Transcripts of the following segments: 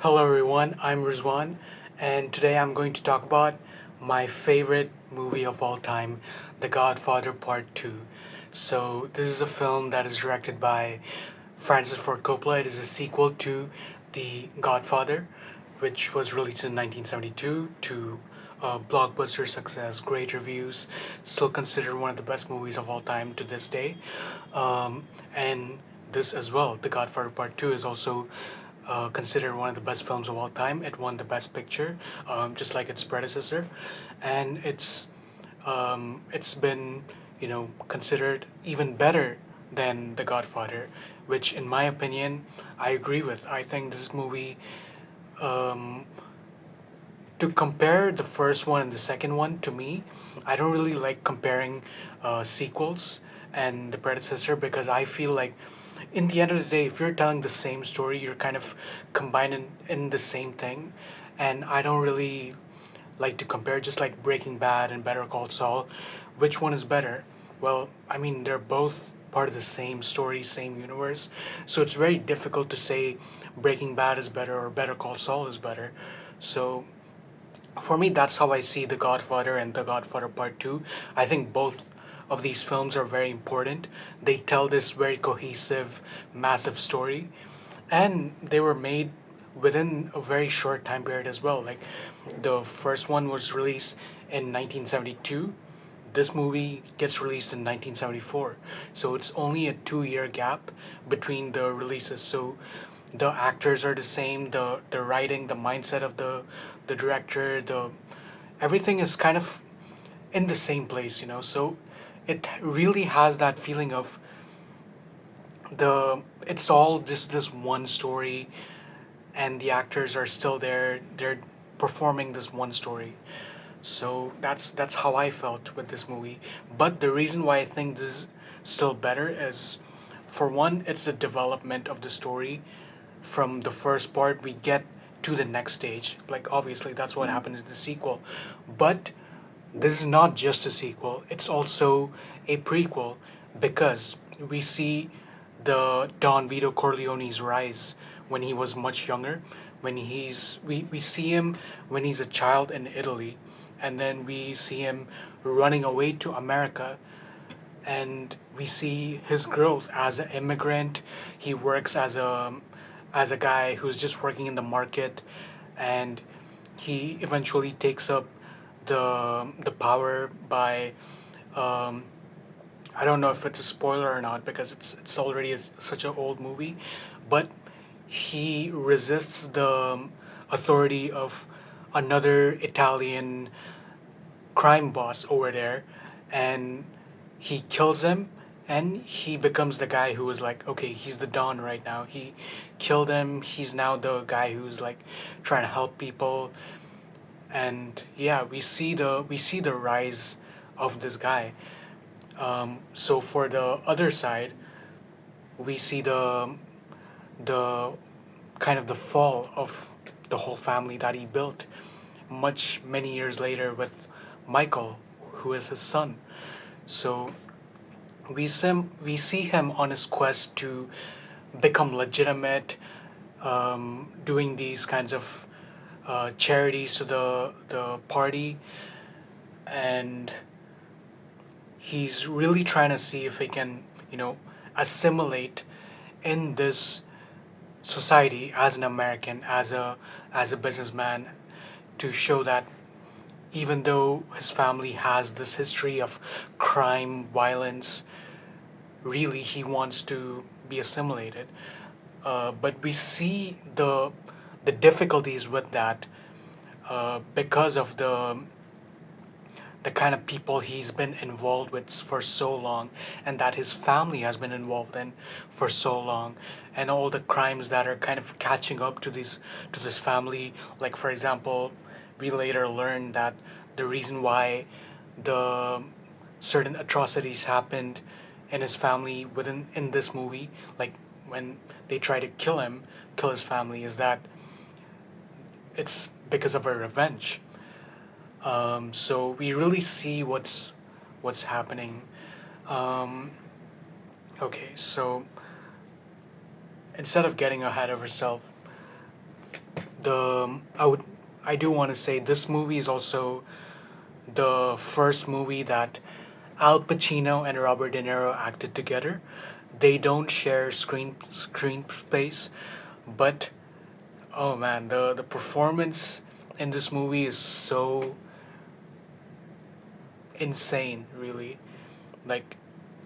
Hello everyone, I'm Rizwan, and today I'm going to talk about my favorite movie of all time, The Godfather Part 2. So, this is a film that is directed by Francis Ford Coppola. It is a sequel to The Godfather, which was released in 1972 to blockbuster success, great reviews, still considered one of the best movies of all time to this day. And this as well, The Godfather Part 2 is also considered one of the best films of all time. It won the Best Picture, just like its predecessor, and it's been considered even better than The Godfather, which in my opinion I agree with. I think this movie, um, to compare the first one and the second one, to me, I don't really like comparing sequels and the predecessor because I feel like, in the end of the day, if you're telling the same story, you're kind of combining in the same thing, and I don't really like to compare. Just like Breaking Bad and Better Call Saul, which one is better? Well, I mean, they're both part of the same story, same universe, so it's very difficult to say Breaking Bad is better or Better Call Saul is better. So for me, that's how I see The Godfather and The Godfather Part 2. I think both of these films are very important. They tell this very cohesive, massive story, and they were made within a very short time period as well. Like, the first one was released in 1972. This movie gets released in 1974. So it's only a 2 year gap between the releases. So the actors are the same, the writing, the mindset of the director, the everything is kind of in the same place. So it really has that feeling of the it's all just this one story, and the actors are still there. They're performing this one story. So that's how I felt with this movie. But the reason why I think this is still better is, for one, it's the development of the story. From the first part, we get to the next stage. Like, obviously, that's what happens in the sequel. But this is not just a sequel, it's also a prequel, because we see the Don Vito Corleone's rise when he was much younger. We see him when he's a child in Italy, and then we see him running away to America, and we see his growth as an immigrant. He works as a guy who's just working in the market, and he eventually takes up the power by, um, I don't know if it's a spoiler or not because it's already such an old movie, but he resists the authority of another Italian crime boss over there, and he kills him, and he becomes the guy who is like, okay, he's the Don right now. He killed him. He's now the guy who's like trying to help people, and yeah, we see the rise of this guy. So for the other side, we see the kind of the fall of the whole family that he built many years later with Michael, who is his son. So we see him on his quest to become legitimate, doing these kinds of charities to the party, and he's really trying to see if he can, assimilate in this society as an American, as a businessman, to show that even though his family has this history of crime, violence, really he wants to be assimilated. But we see the difficulties with that, because of the kind of people he's been involved with for so long, and that his family has been involved in for so long, and all the crimes that are kind of catching up to this family. Like, for example, we later learn that the reason why the certain atrocities happened in his family within in this movie, like when they try to kill his family, is that it's because of a revenge. So we really see what's happening. Um, okay, so instead of getting ahead of herself, the I do want to say this movie is also the first movie that Al Pacino and Robert De Niro acted together. They don't share screen space, but oh man, the performance in this movie is so insane, really. Like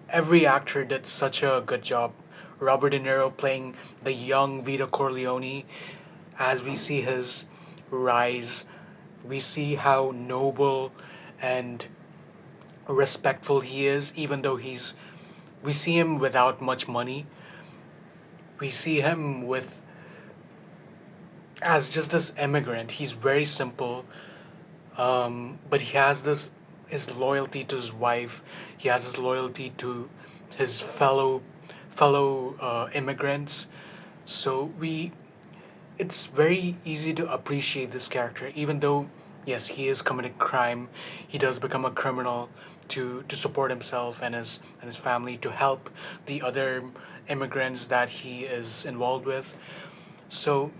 every actor did such a good job. Robert De Niro playing the young Vito Corleone as we see his rise. We see how noble and respectful he is, even though we see him without much money. We see him with as just this immigrant. He's very simple, but he has this his loyalty to his wife. He has his loyalty to his fellow immigrants. So we it's very easy to appreciate this character, even though yes, he is committing crime. He does become a criminal to support himself and his family to help the other immigrants that he is involved with. So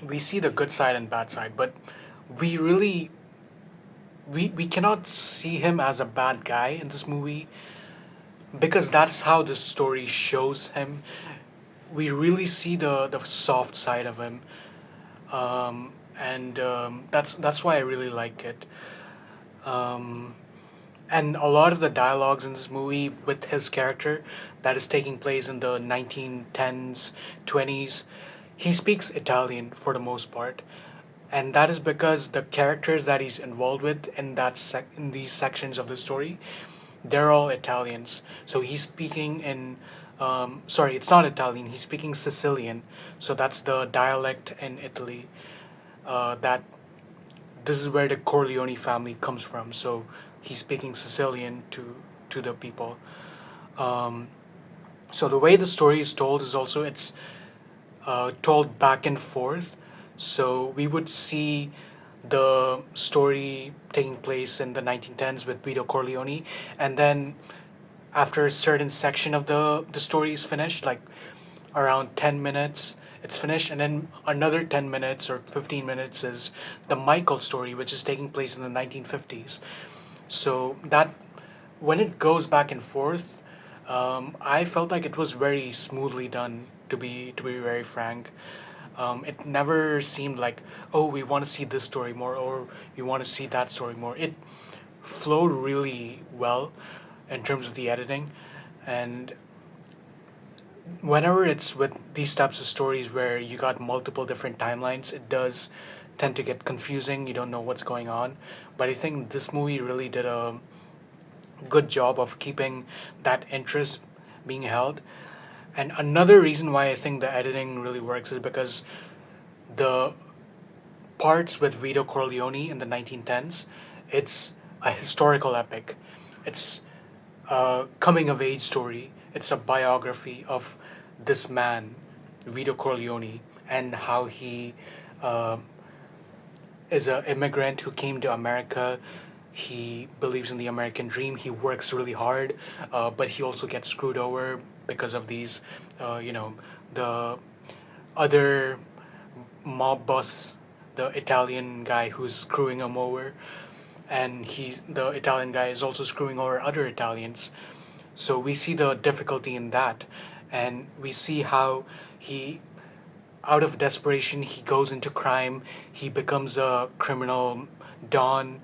we see the good side and bad side, but we really we cannot see him as a bad guy in this movie because that's how the story shows him. We really see the soft side of him, and that's why I really like it. Um, and a lot of the dialogues in this movie with his character that is taking place in the 1910s, 20s, he speaks Italian for the most part, and that is because the characters that he's involved with in in these sections of the story, they're all Italians. So he's speaking in sorry, it's not Italian. He's speaking Sicilian. So that's the dialect in Italy. That this is where the Corleone family comes from. So he's speaking Sicilian to the people. Um, so the way the story is told is also it's told back and forth. So we would see the story taking place in the 1910s with Vito Corleone, and then after a certain section of the story is finished, like around 10 minutes, it's finished, and then another 10 minutes or 15 minutes is the Michael story, which is taking place in the 1950s. So that when it goes back and forth, I felt like it was very smoothly done. To be very frank, it never seemed like, oh, we want to see this story more or we want to see that story more. It flowed really well in terms of the editing, and whenever it's with these types of stories where you got multiple different timelines, it does tend to get confusing. You don't know what's going on. But I think this movie really did a good job of keeping that interest being held. And another reason why I think the editing really works is because the parts with Vito Corleone in the 1910s, it's a historical epic. It's a coming of age story. It's a biography of this man, Vito Corleone, and how he uh, is an immigrant who came to America. He believes in the American dream. He works really hard, but he also gets screwed over because of these, you know, the other mob boss, the Italian guy who's screwing him over, and the Italian guy is also screwing over other Italians. So we see the difficulty in that, and we see how he, out of desperation, he goes into crime. He becomes a criminal don,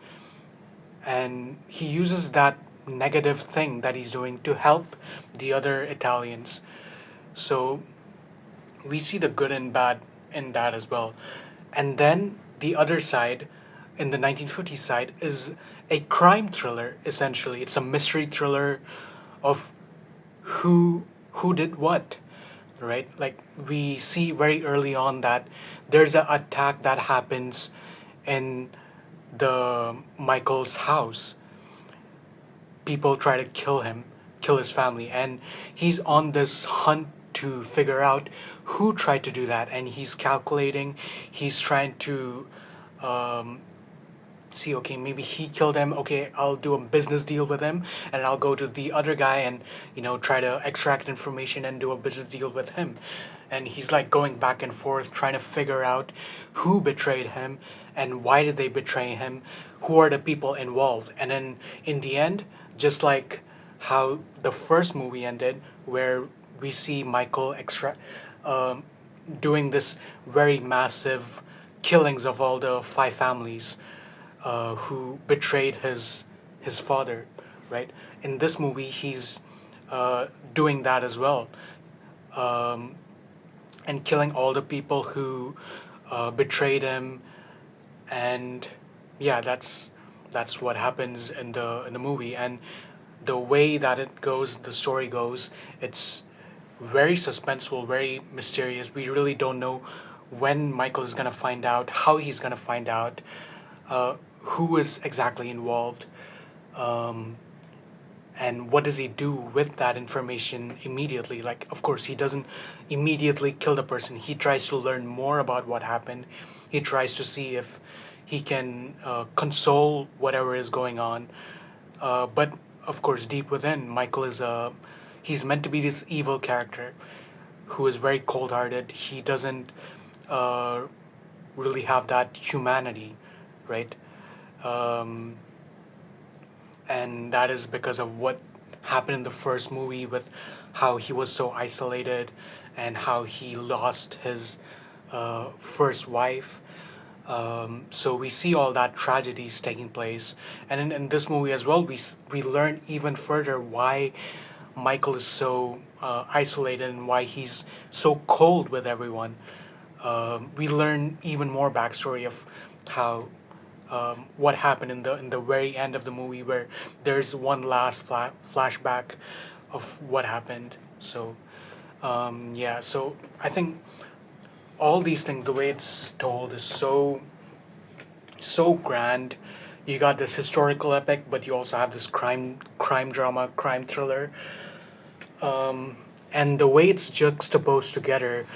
and he uses that negative thing that he's doing to help the other Italians. So we see the good and bad in that as well. And then the other side, in the 1950s side, is a crime thriller. Essentially, it's a mystery thriller of who did what, right? Like we see very early on that there's an attack that happens in the Michael's house. People try to kill him, kill his family, and he's on this hunt to figure out who tried to do that, and he's calculating. He's trying to um, see, okay, maybe he killed him. Okay, I'll do a business deal with him, and I'll go to the other guy and try to extract information and do a business deal with him. and he's like going back and forth trying to figure out who betrayed him and why did they betray him, who are the people involved. And then in the end, just like how the first movie ended, where we see Michael um, doing this very massive killings of all the five families who betrayed his father, right? In this movie, he's doing that as well, um, and killing all the people who betrayed him. And yeah, that's what happens in the movie. And the way that it goes, the story goes, it's very suspenseful, very mysterious. We really don't know when Michael is gonna find out, how he's gonna find out, who is exactly involved, um, and what does he do with that information immediately. Like, of course, he doesn't immediately kill the person. He tries to learn more about what happened. He tries to see if he can console whatever is going on. But of course, deep within, Michael is a he's meant to be this evil character who is very cold-hearted. He doesn't uh, really have that humanity, right? Um, and that is because of what happened in the first movie, with how he was so isolated and how he lost his first wife. So we see all that tragedies taking place, and in this movie as well, we learn even further why Michael is so isolated and why he's so cold with everyone. We learn even more backstory of how what happened in the very end of the movie, where there's one last flashback of what happened. So yeah, so I think all these things, the way it's told, is so grand. You got this historical epic, but you also have this crime drama, crime thriller, and the way it's juxtaposed together,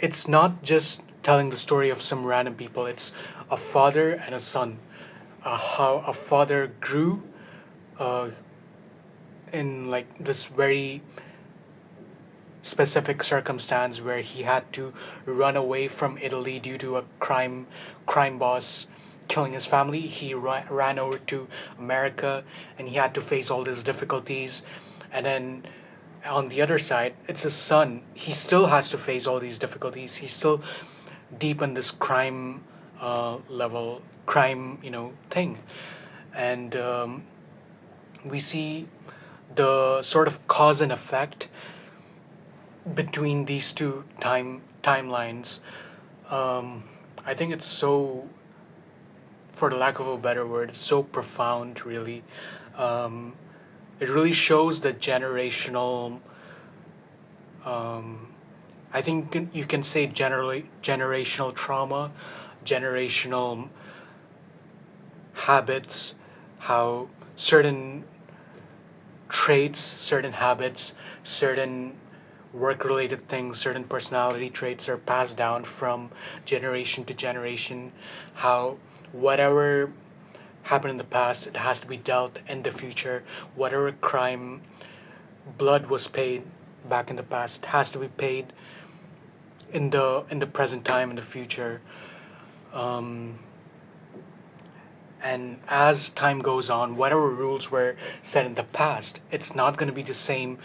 it's not just telling the story of some random people. It's a father and a son. How a father grew uh, in like this very specific circumstance where he had to run away from Italy due to a crime boss killing his family. He ran over to America, and he had to face all these difficulties. And then on the other side, it's his son. He still has to face all these difficulties. He's still deep in this crime level, crime, thing. And we see the sort of cause and effect between these two timelines. I think it's so, for the lack of a better word, it's so profound. Really, um, it really shows the generational. Um, I think you can say generational trauma, generational habits, how certain traits, certain habits, certain work related things, certain personality traits are passed down from generation to generation, how whatever happened in the past, it has to be dealt in the future. Whatever crime, blood was paid back in the past, it has to be paid in the present time, in the future. Um, and as time goes on, whatever rules were set in the past, it's not going to be the same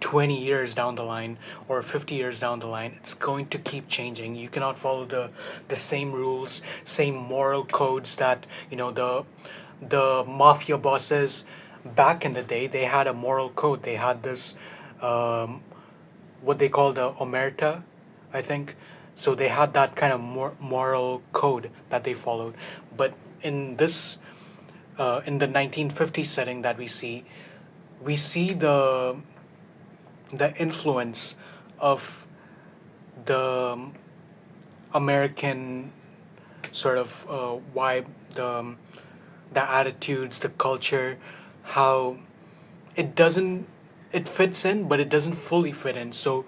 20 years down the line or 50 years down the line. It's going to keep changing. You cannot follow the same rules, same moral codes that the mafia bosses back in the day. They had a moral code. They had this um, what they call the omerta, I think. So they had that kind of moral code that they followed. But in this, in the 1950s setting that we see the influence of the American sort of vibe, the attitudes, the culture, how it doesn't it fits in, but it doesn't fully fit in. So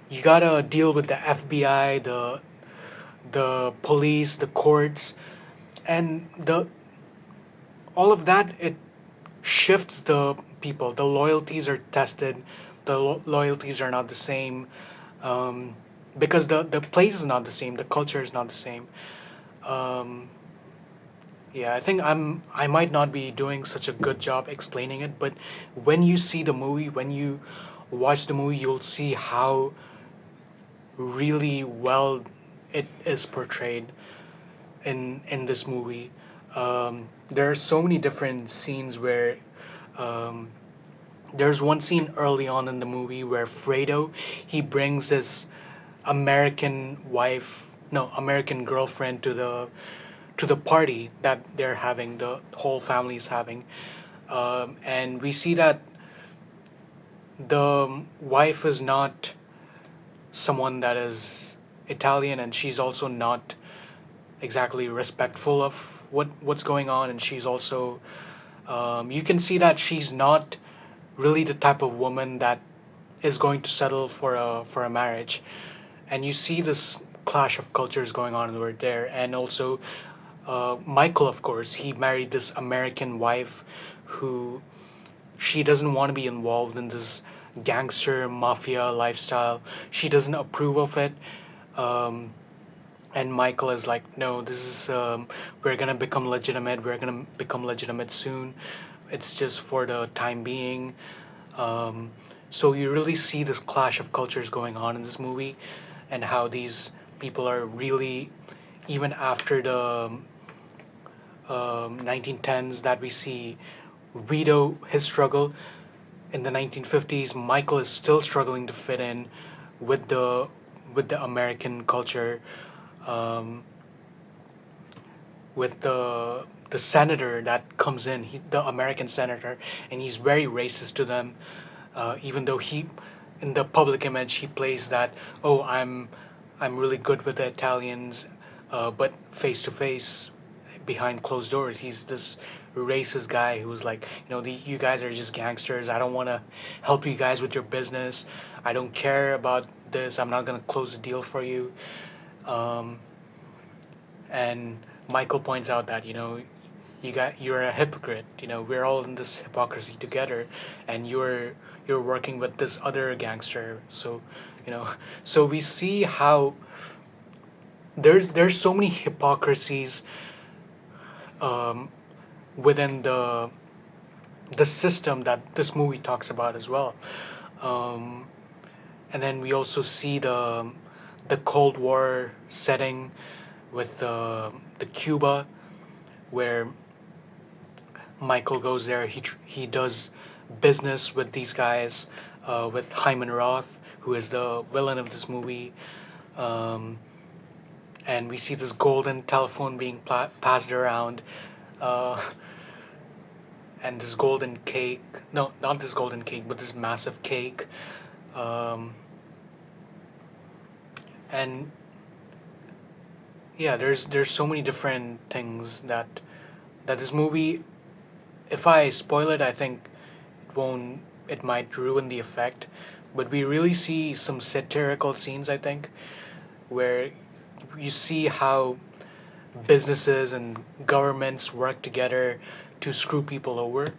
you gotta deal with the FBI, the police, the courts, and the all of that. It shifts the people. The loyalties are tested. The loyalties are not the same. um, because the place is not the same, the culture is not the same. Um, yeah, I think I might not be doing such a good job explaining it, but when you see the movie, when you watch the movie, you'll see how really well it is portrayed in this movie. There are so many different scenes where um, there's one scene early on in the movie where Fredo he brings his American girlfriend to the party that they're having, the whole family is having, and we see that the wife is not someone that is Italian, and she's also not exactly respectful of what's going on, and she's also you can see that she's not really the type of woman that is going to settle for a marriage, and you see this clash of cultures going on over there, and also Michael, of course, he married this American wife who she doesn't want to be involved in this gangster mafia lifestyle. She doesn't approve of it. Um, and Michael is like, no, this is we're gonna become legitimate. We're gonna become legitimate soon. It's just for the time being. Um, so you really see this clash of cultures going on in this movie, and how these people are really, even after the 1910s that we see Vito his struggle in the 1950s. Michael is still struggling to fit in with the American culture, um, with the senator that comes in, the American senator, and he's very racist to them. Even though he, in the public image, he plays that, oh, I'm really good with the Italians, but face to face, behind closed doors, he's this racist guy who's like, you guys are just gangsters. I don't want to help you guys with your business. I don't care about this. I'm not gonna close a deal for you. Um, and Michael points out that you're a hypocrite. We're all in this hypocrisy together, and you're working with this other gangster. So, you know, so we see how there's so many hypocrisies um, within the system that this movie talks about as well. Um, and then we also see the Cold War setting with the Cuba, where Michael goes there. He does business with these guys, with Hyman Roth, who is the villain of this movie. Um, and we see this golden telephone being passed around, uh, and this golden cake. No, not this golden cake, but this massive cake. Um, and yeah, there's so many different things that this movie. If I spoil it, I think it won't. It might ruin the effect. But we really see some satirical scenes, I think, where you see how businesses and governments work together to screw people over.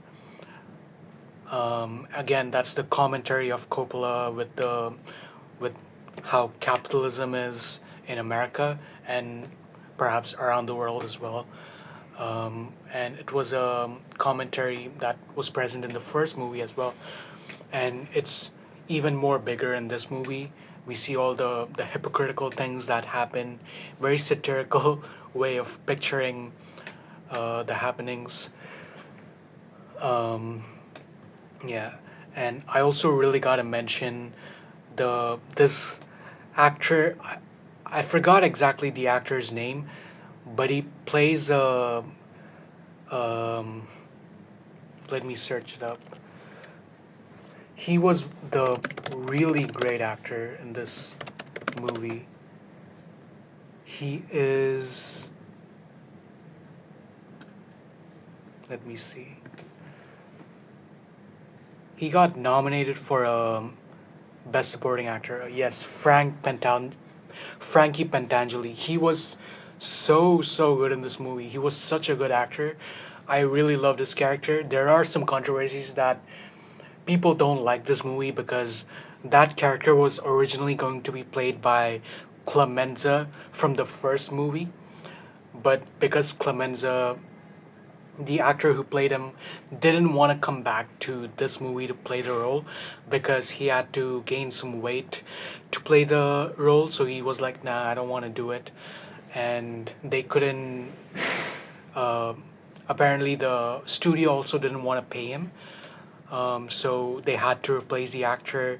Again, that's the commentary of Coppola with how capitalism is in America and perhaps around the world as well. And it was a commentary that was present in the first movie as well, and it's even more bigger in this movie. We see all the hypocritical things that happen, very satirical way of picturing the happenings. Um, yeah, and I also really gotta mention this actor. I forgot exactly the actor's name, but he plays a um, let me search it up. He was the really great actor in this movie. He is. Let me see. He got nominated for Best Supporting Actor. Yes, Frankie Pentangeli. He was so good in this movie. He was such a good actor. I really loved his character. There are some controversies that people don't like this movie because that character was originally going to be played by Clemenza from the first movie, but because Clemenza, the actor who played him, didn't want to come back to this movie to play the role because he had to gain some weight to play the role, so he was like, nah, I don't want to do it. And they couldn't, uh, apparently, the studio also didn't want to pay him. So they had to replace the actor,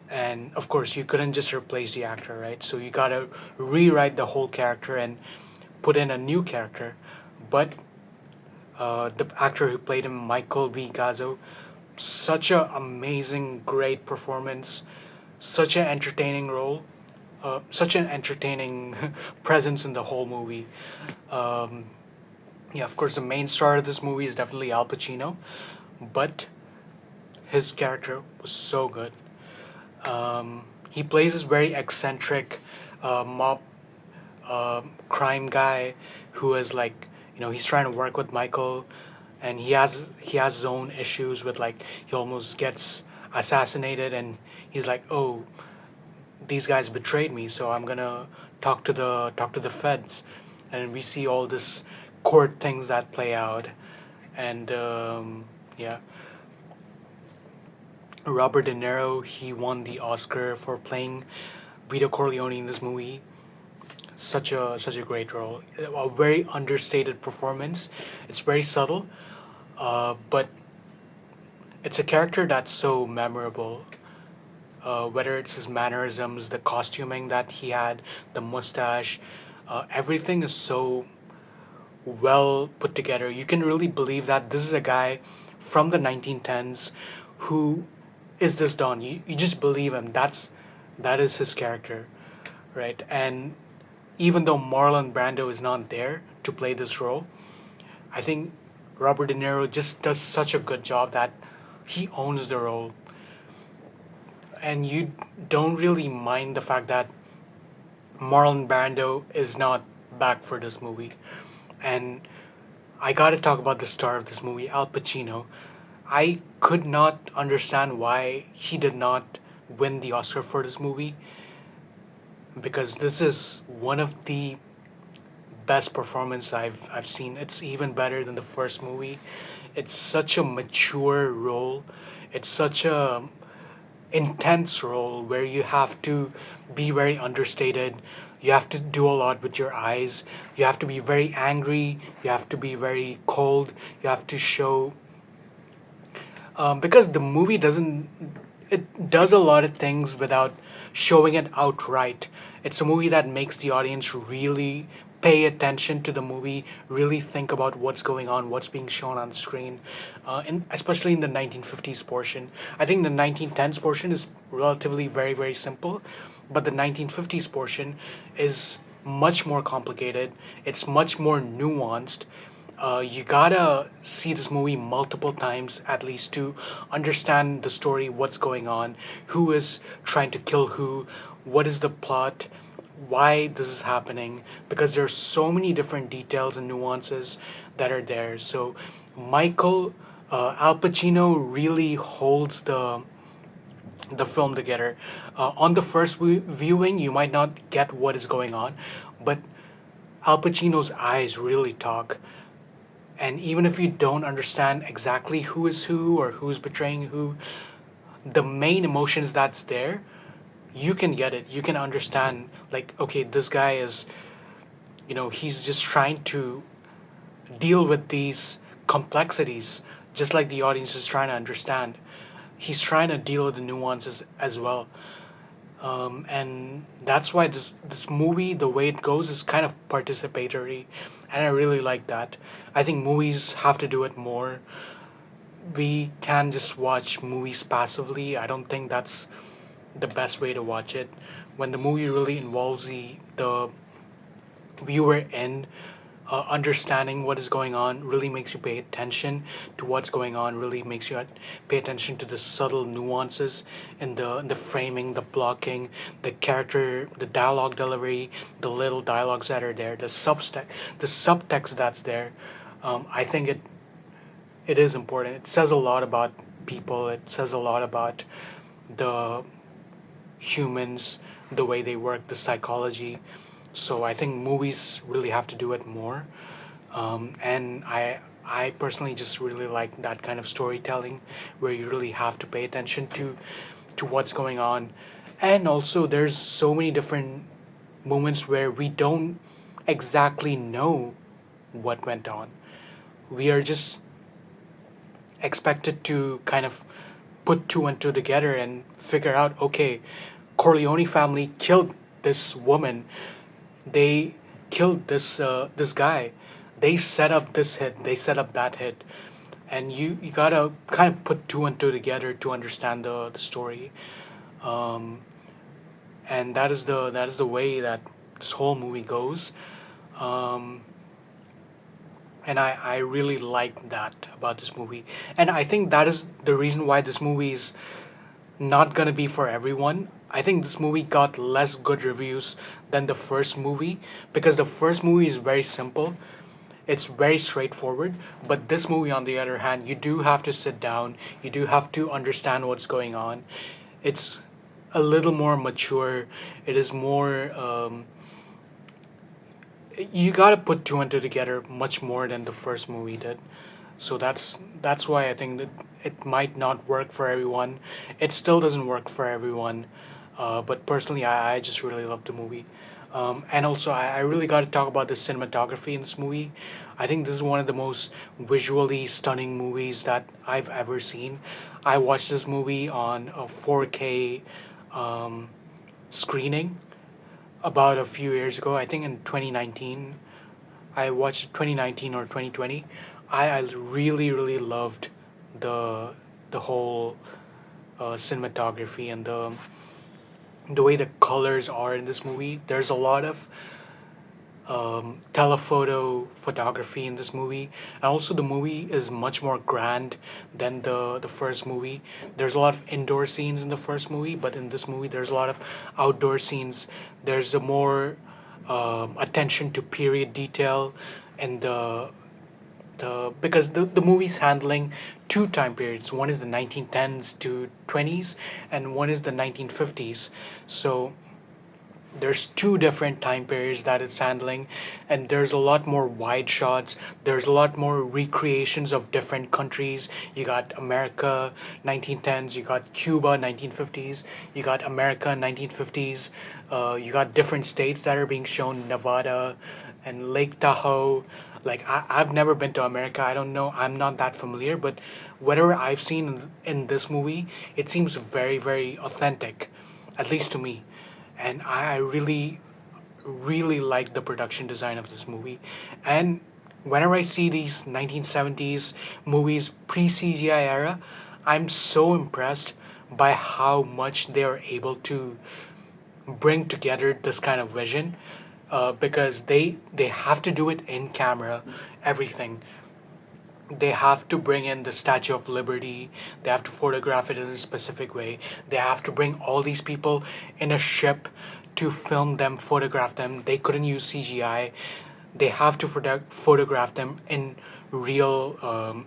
and of course you couldn't just replace the actor, right? So you gotta rewrite the whole character and put in a new character. But the actor who played him, Michael V. Gazzo, such a amazing, great performance, such an entertaining role, such an entertaining presence in the whole movie. Um, yeah, of course, the main star of this movie is definitely Al Pacino, but his character was so good. He plays this very eccentric mob crime guy who is like, he's trying to work with Michael, and he has his own issues with, like, he almost gets assassinated, and he's like, oh, these guys betrayed me, so I'm gonna talk to the feds, and we see all this court things that play out, and yeah, Robert De Niro, he won the Oscar for playing Vito Corleone in this movie. Such a great role, a very understated performance. It's very subtle, but it's a character that's so memorable. Whether it's his mannerisms, the costuming that he had, the mustache, everything is so well put together. You can really believe that this is a guy from the 1910s who is this Don. You just believe him. That is his character, right? And even though Marlon Brando is not there to play this role, I think Robert De Niro just does such a good job that he owns the role, and you don't really mind the fact that Marlon Brando is not back for this movie. And I gotta talk about the star of this movie, Al Pacino. I could not understand why he did not win the Oscar for this movie, because this is one of the best performance I've seen. It's even better than the first movie. It's such a mature role. It's such a intense role where you have to be very understated. You have to do a lot with your eyes. You have to be very angry. You have to be very cold. You have to show, because the movie doesn't, it does a lot of things without showing it outright. It's a movie that makes the audience really pay attention to the movie, really think about what's going on, what's being shown on the screen, especially in the 1950s portion. I think the 1910s portion is relatively very, very simple, but the 1950s portion is much more complicated. It's much more nuanced. You gotta see this movie multiple times at least to understand the story, what's going on, who is trying to kill who, what is the plot, why this is happening, because there's so many different details and nuances that are there. So Al Pacino really holds the film together. On the first viewing, you might not get what is going on, but Al Pacino's eyes really talk. And even if you don't understand exactly who is who or who's betraying who, the main emotions that's there, you can get it. You can understand, like, okay, this guy is, he's just trying to deal with these complexities, just like the audience is trying to understand. He's trying to deal with the nuances as well. And that's why this movie, the way it goes, is kind of participatory, and I really like that. I think movies have to do it more. We can just watch movies passively. I don't think that's the best way to watch it. When the movie really involves the viewer in understanding what is going on, really makes you pay attention to what's going on, really makes you pay attention to the subtle nuances in the framing, the blocking, the character, the dialogue delivery, the little dialogues that are there, the subtext that's there. I think it is important. It says a lot about people. It says a lot about the humans, the way they work, the psychology. So I think movies really have to do it more. And I personally just really like that kind of storytelling where you really have to pay attention to what's going on. And also there's so many different moments where we don't exactly know what went on. We are just expected to kind of put two and two together and figure out, okay, Corleone family killed this woman, they killed this guy, they set up this hit, they set up that hit, and you gotta kind of put two and two together to understand the story. um, and that is the way that this whole movie goes. um, and I really like that about this movie, and I think that is the reason why this movie is not gonna be for everyone. I think this movie got less good reviews than the first movie because the first movie is very simple. It's very straightforward. But this movie, on the other hand, you do have to sit down. You do have to understand what's going on. It's a little more mature. It is more. You gotta put two and two together much more than the first movie did. So that's why I think that it might not work for everyone. It still doesn't work for everyone. But personally, I just really love the movie. And also, I really got to talk about the cinematography in this movie. I think this is one of the most visually stunning movies that I've ever seen. I watched this movie on a 4K um, screening about a few years ago. I think in 2019. I watched it 2019 or 2020. I really really loved the the whole cinematography and the way the colors are in this movie. There's a lot of telephoto photography in this movie, and also the movie is much more grand than the first movie. There's a lot of indoor scenes in the first movie, but in this movie there's a lot of outdoor scenes. There's a more attention to period detail, and because the movie's handling two time periods. One is the 1910s to 20s, and one is the 1950s. So there's two different time periods that it's handling, and there's a lot more wide shots. There's a lot more recreations of different countries. You got America 1910s, you got Cuba 1950s, you got America 1950s. You got different states that are being shown: Nevada and Lake Tahoe. Like I've never been to America, I don't know, I'm not that familiar, but whatever I've seen in this movie, it seems very very authentic, at least to me. And I really really like the production design of this movie. And whenever I see these 1970s movies pre CGI era, I'm so impressed by how much they are able to bring together this kind of vision, because they have to do it in camera, everything. They have to bring in the Statue of Liberty. They have to photograph it in a specific way. They have to bring all these people in a ship to film them, photograph them. They couldn't use CGI. They have to photograph them in real.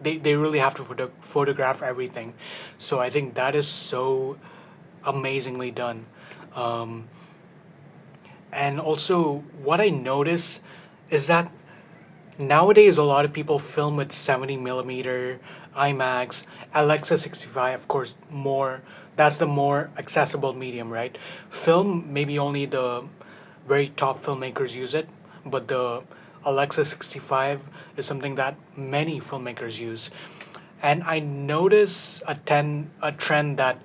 They really have to photograph everything. So I think that is so amazingly done. Um, and also, what I notice is that nowadays a lot of people film with 70 millimeter IMAX, Alexa 65, of course, more. That's the more accessible medium, right? Film, maybe only the very top filmmakers use it, but the Alexa 65 is something that many filmmakers use. And I notice a trend that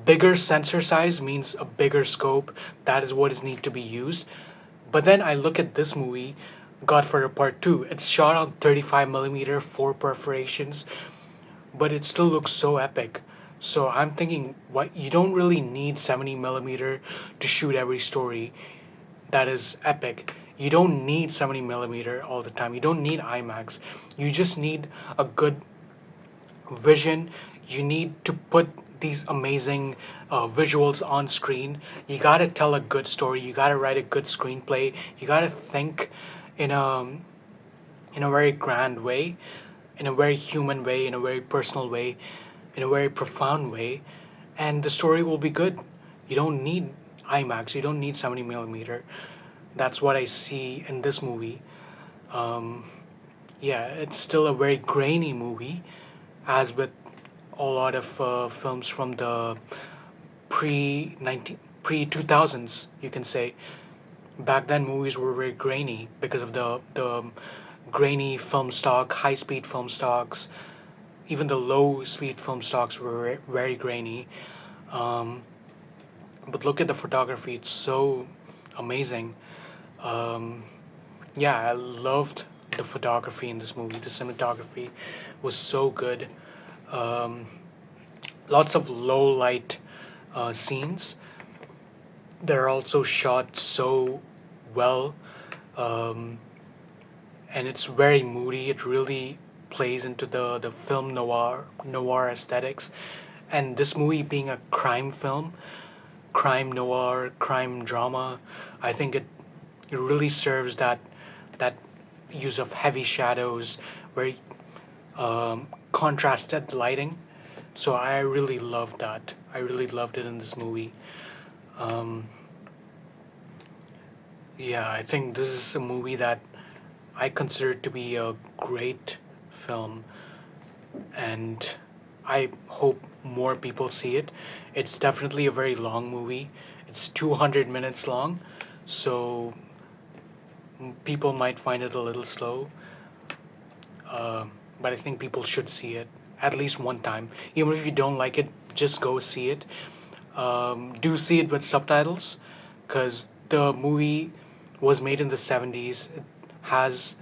bigger sensor size means a bigger scope. That is what is need to be used. But then I look at this movie, Godfather Part 2. It's shot on 35 millimeter, four perforations, but it still looks so epic. So I'm thinking, what, you don't really need 70 millimeter to shoot every story that is epic. You don't need 70 millimeter all the time. You don't need IMAX. You just need a good vision. You need to put these amazing visuals on screen. You gotta tell a good story. You gotta write a good screenplay. You gotta think in a very grand way, in a very human way, in a very personal way, in a very profound way. and the story will be good. You don't need IMAX, you don't need 70 millimeter. That's what I see in this movie. Um, yeah, it's still a very grainy movie, as with a lot of films from the pre 2000s, you can say. Back then, movies were very grainy because of the grainy film stock, high speed film stocks. Even the low speed film stocks were very grainy. Um, but look at the photography; it's so amazing. Um, yeah, I loved the photography in this movie. The cinematography was so good. Um, Lots of low light scenes that are also shot so well, um, and it's very moody. It really plays into the film noir aesthetics, and this movie being a crime film, crime noir, crime drama, I think it really serves that use of heavy shadows, very contrasted lighting. So I really loved that. I really loved it in this movie. Um, yeah, I think this is a movie that I consider to be a great film, and I hope more people see it. It's definitely a very long movie. It's 200 minutes long, so people might find it a little slow, uh, but I think people should see it at least one time. Even if you don't like it, just go see it. Do see it with subtitles, because the movie was made in the 70s. It has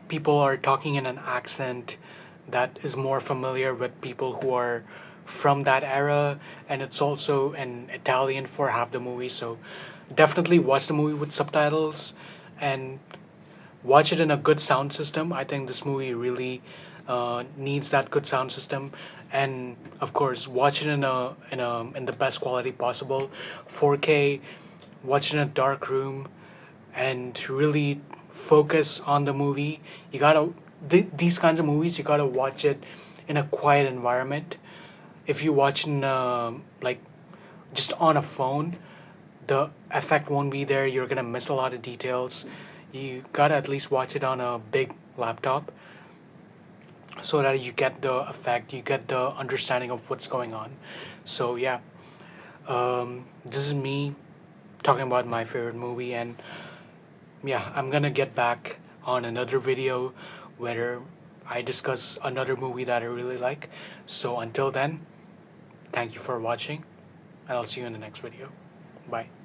people are talking in an accent that is more familiar with people who are from that era, and it's also in Italian for half the movie. So definitely watch the movie with subtitles and watch it in a good sound system. I think this movie really needs that good sound system, and of course, watch it in the best quality possible, 4K. Watch it in a dark room, and really focus on the movie. You gotta these kinds of movies. You gotta watch it in a quiet environment. If you watch in like just on a phone, the effect won't be there. You're gonna miss a lot of details. You gotta at least watch it on a big laptop so that you get the effect, you get the understanding of what's going on. So yeah, this is me talking about my favorite movie, and yeah, I'm gonna get back on another video where I discuss another movie that I really like. So until then, thank you for watching, and I'll see you in the next video. Bye.